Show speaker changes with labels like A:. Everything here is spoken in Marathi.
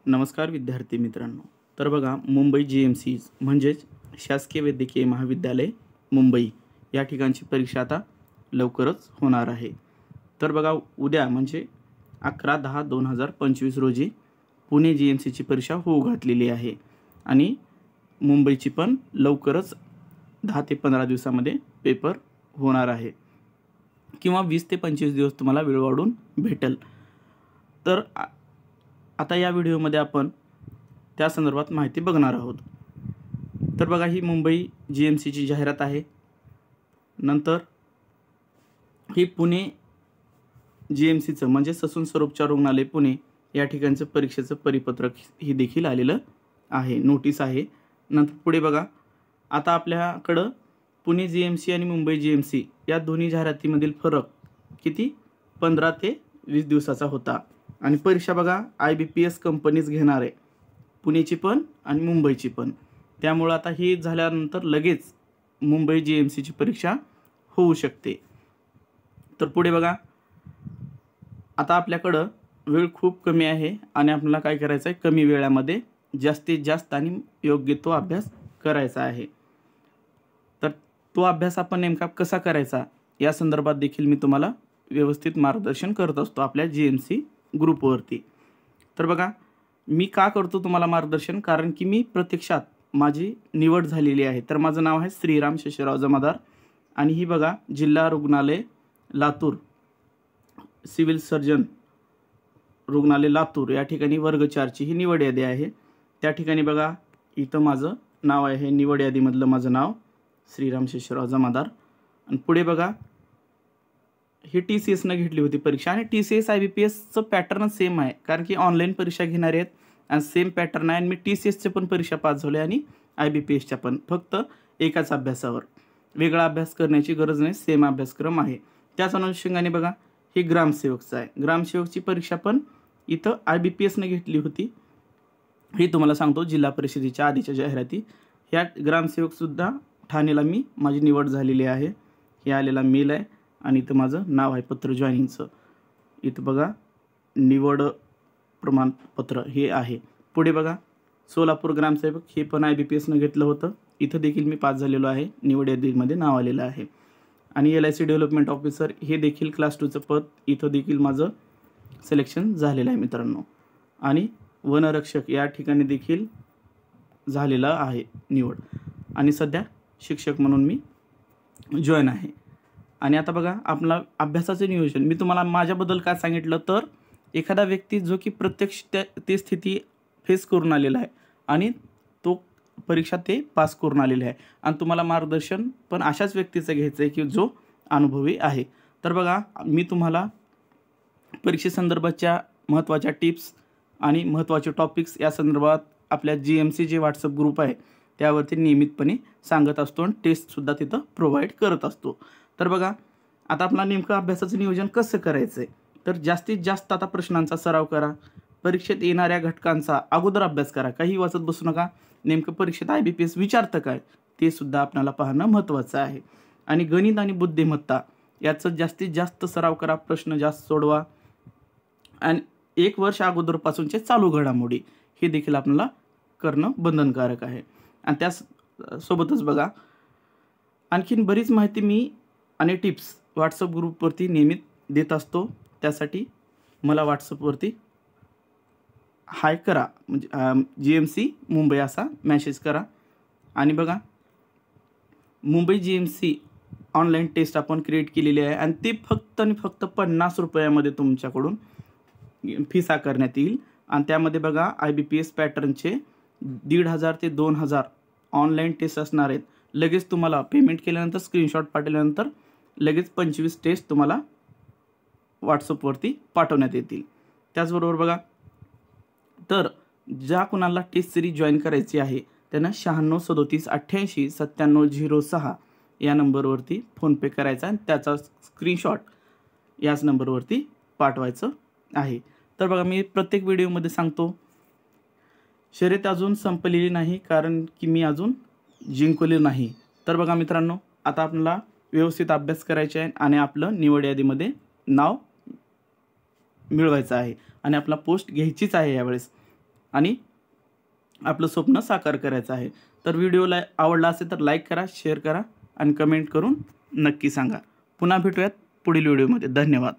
A: नमस्कार विद्यार्थी मित्रांनो. तर बघा, मुंबई GMC म्हणजेच शासकीय वैद्यकीय महाविद्यालय मुंबई या ठिकाणची परीक्षा आता लवकरच होणार आहे. तर बघा, उद्या म्हणजे 11/10/2025 रोजी पुणे GMCची परीक्षा होऊ घातलेली आहे आणि मुंबईची पण लवकरच 10 ते 15 दिवसामध्ये पेपर होणार आहे किंवा 20 ते 25 दिवस तुम्हाला वेळ वाढून भेटेल. तर आता या व्हिडिओमध्ये आपण त्या संदर्भात माहिती बघणार आहोत. तर बघा, ही मुंबई GMCची जाहिरात आहे. नंतर ही पुणे GMCचं म्हणजे ससून सर्वोपचार रुग्णालय पुणे या ठिकाणचं परीक्षेचं परिपत्रक ही देखील आलेलं आहे, नोटीस आहे. नंतर पुढे बघा, आता आपल्याकडं पुणे GMC आणि मुंबई GMC या दोन्ही जाहिरातीमधील फरक किती 15 ते 20 दिवसाचा होता. आणि परीक्षा बघा, IBPS कंपनीज घेणार आहे, पुणेची पण आणि मुंबईची पण. त्यामुळं आता हे झाल्यानंतर लगेच मुंबई GMCची परीक्षा होऊ शकते. तर पुढे बघा, आता आपल्याकडं वेळ खूप कमी आहे आणि आपल्याला काय करायचं आहे, कमी वेळामध्ये जास्तीत जास्त आणि योग्य तो अभ्यास करायचा आहे. तर तो अभ्यास आपण नेमका कसा करायचा या संदर्भात देखील मी तुम्हाला व्यवस्थित मार्गदर्शन करत असतो आपल्या GMC ग्रुपवरती. तर बघा, मी का करतो तुम्हाला मार्गदर्शन, कारण की मी प्रत्यक्षात माझी निवड झालेली आहे. तर माझं नाव आहे श्रीराम शेषराव जमादार आणि ही बघा, जिल्हा रुग्णालय लातूर, सिव्हिल सर्जन रुग्णालय लातूर या ठिकाणी वर्ग 4ची ही निवड यादी आहे. त्या ठिकाणी बघा, इथं माझं नाव आहे, निवड यादीमधलं माझं नाव श्रीराम शेषराव जमादार. आणि पुढे बघा, ही TCSनं घेतली होती परीक्षा आणि TCS IBPSचं पॅटर्न सेम आहे, कारण की ऑनलाईन परीक्षा घेणारे आहेत आणि सेम पॅटर्न आहे. आणि मी TCSचे पण परीक्षा पास झाले आणि IBPSच्या पण, फक्त एकाच अभ्यासावर, वेगळा अभ्यास करण्याची गरज नाही, सेम अभ्यासक्रम आहे. त्याच अनुषंगाने बघा, हे ग्रामसेवकचं आहे. ग्रामसेवकची परीक्षा पण इथं IBPSनं घेतली होती. हे तुम्हाला सांगतो, जिल्हा परिषदेच्या आधीच्या जाहिराती. ह्या ग्रामसेवकसुद्धा ठाणेला मी माझी निवड झालेली आहे. हे आलेला मेल आहे आणि इथं माझं नाव आहे पत्र जॉईनिंगचं. इथं बघा, निवड प्रमाणपत्र हे आहे. पुढे बघा, सोलापूर ग्रामसेवक हे पण IBPSनं घेतलं होतं. इथं देखील मी पास झालेलो आहे, निवड यादीमध्ये नाव आलेलं आहे. आणि LIC डेव्हलपमेंट ऑफिसर हे देखील क्लास 2चं पद, इथं देखील माझं सिलेक्शन झालेलं आहे मित्रांनो. आणि वनरक्षक या ठिकाणी देखील झालेलं आहे निवड आणि सध्या शिक्षक म्हणून मी जॉईन आहे. आणि आता बघा, आपला अभ्यासाचं नियोजन मी तुम्हाला माझ्याबद्दल काय सांगितलं, तर एखादा व्यक्ती जो की प्रत्यक्ष ते स्थिती फेस करून आलेला आहे आणि तो परीक्षा ते पास करून आलेला आहे आणि तुम्हाला मार्गदर्शन पण अशाच व्यक्तीचं घ्यायचं आहे की जो अनुभवी आहे. तर बघा, मी तुम्हाला परीक्षेसंदर्भाच्या महत्त्वाच्या टिप्स आणि महत्त्वाचे टॉपिक्स या संदर्भात आपल्या GMC जे व्हॉट्सअप ग्रुप आहे त्यावरती नियमितपणे सांगत असतो आणि टेस्टसुद्धा तिथं प्रोव्हाइड करत असतो. तर बघा, आता आपला नेमकं अभ्यासाचं नियोजन कसं करायचं आहे, तर जास्तीत जास्त आता प्रश्नांचा सराव करा, परीक्षेत येणाऱ्या घटकांचा अगोदर अभ्यास करा, काही वाचत बसू नका. नेमकं परीक्षेत IBPS विचारतं काय ते सुद्धा आपल्याला पाहणं महत्त्वाचं आहे. आणि गणित आणि बुद्धिमत्ता याचं जास्तीत जास्त सराव करा, प्रश्न जास्त सोडवा आणि 1 वर्ष अगोदरपासूनचे चालू घडामोडी हे देखील आपल्याला करणं बंधनकारक आहे. आणि त्यासोबतच बघा, आणखीन बरीच माहिती मी आणि टिप्स व्हॉट्सअप ग्रुपवरती नियमित देत असतो. त्यासाठी मला व्हॉट्सअपवरती हाय करा, म्हणजे GMC मुंबई असा मेसेज करा. आणि बघा, मुंबई GMC ऑनलाईन टेस्ट आपण क्रिएट केलेली आहे आणि ते फक्त आणि फक्त 50 रुपयामध्ये तुमच्याकडून फीस आकारण्यात येईल. आणि त्यामध्ये बघा, IBPS पॅटर्नचे 1,500 ते 2,000 ऑनलाईन टेस्ट असणार आहेत. लगेच तुम्हाला पेमेंट केल्यानंतर स्क्रीनशॉट पाठवल्यानंतर लगेच 25 टेस्ट तुम्हाला व्हॉट्सअपवरती पाठवण्यात येतील. त्याचबरोबर बघा, तर ज्या कुणाला टेस्ट सिरीज जॉईन करायची आहे त्यांना 96 37 88 97 06 या नंबरवरती फोनपे करायचा आणि त्याचा स्क्रीनशॉट याच नंबरवरती पाठवायचं आहे. तर बघा, मी प्रत्येक व्हिडिओमध्ये सांगतो, शर्यत अजून संपलेली नाही, कारण की मी अजून जिंकले नाही. तर बघा मित्रांनो, आता आपल्याला व्यवस्थित अभ्यास करायचा आहे आणि आपलं निवड यादीमध्ये नाव मिळवायचं आहे आणि आपला पोस्ट घ्यायचीच आहे यावेळेस. आणि आपलं स्वप्न साकार करायचं आहे. तर व्हिडिओला आवडला असेल तर लाईक करा, शेअर करा आणि कमेंट करून नक्की सांगा. पुन्हा भेटूयात पुढील व्हिडिओमध्ये. धन्यवाद.